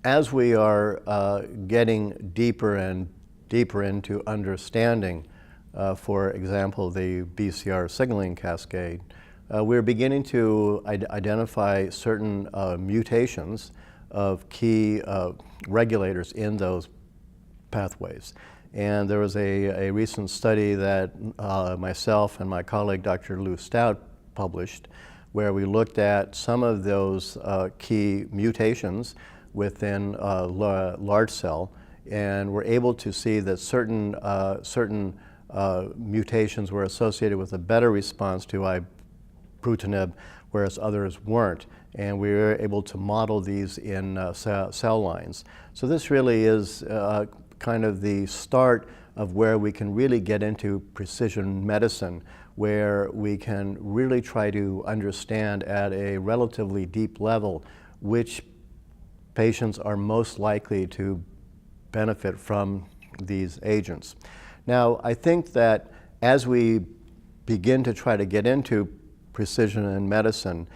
As we are getting deeper and deeper into understanding, for example, the BCR signaling cascade, we're beginning to identify certain mutations of key regulators in those pathways. And there was a recent study that myself and my colleague Dr. Lou Stout published, where we looked at some of those key mutations within large cell, and were able to see that certain mutations were associated with a better response to Ibrutinib, whereas others weren't. And we were able to model these in cell lines. So this really is kind of the start of where we can really get into precision medicine, where we can really try to understand at a relatively deep level which patients are most likely to benefit from these agents. Now, I think that as we begin to try to get into precision in medicine,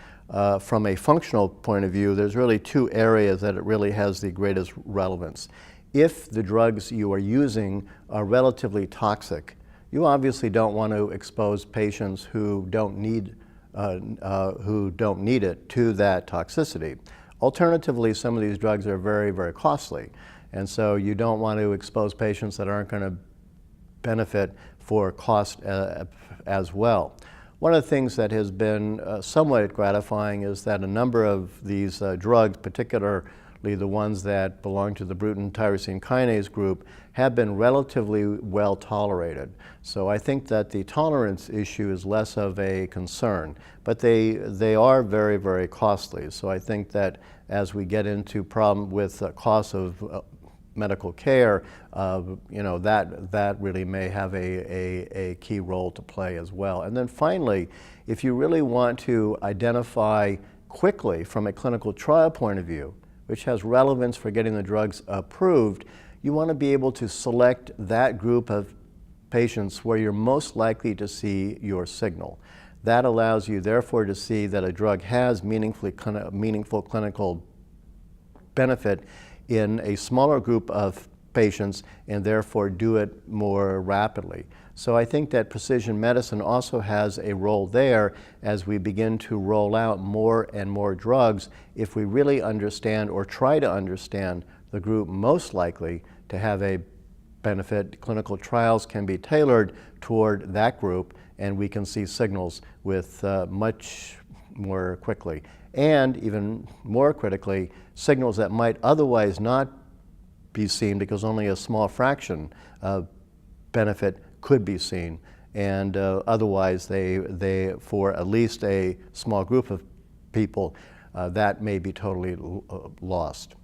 from a functional point of view, there's really two areas that it really has the greatest relevance. If the drugs you are using are relatively toxic, you obviously don't want to expose patients who don't need it to that toxicity. Alternatively, some of these drugs are very, very costly, and so you don't want to expose patients that aren't going to benefit for cost as well. One of the things that has been somewhat gratifying is that a number of these drugs, particularly the ones that belong to the Bruton tyrosine kinase group, have been relatively well tolerated. So I think that the tolerance issue is less of a concern, but they are very, very costly. So I think that as we get into problem with costs of medical care, that really may have a key role to play as well. And then finally, if you really want to identify quickly from a clinical trial point of view, which has relevance for getting the drugs approved, you want to be able to select that group of patients where you're most likely to see your signal. That allows you, therefore, to see that a drug has meaningful clinical benefit in a smaller group of patients, and therefore do it more rapidly. So I think that precision medicine also has a role there as we begin to roll out more and more drugs, if we really understand or try to understand the group most likely to have a benefit. Clinical trials can be tailored toward that group, and we can see signals with much more quickly. And even more critically, signals that might otherwise not be seen because only a small fraction of benefit could be seen, and otherwise they for at least a small group of people that may be totally lost.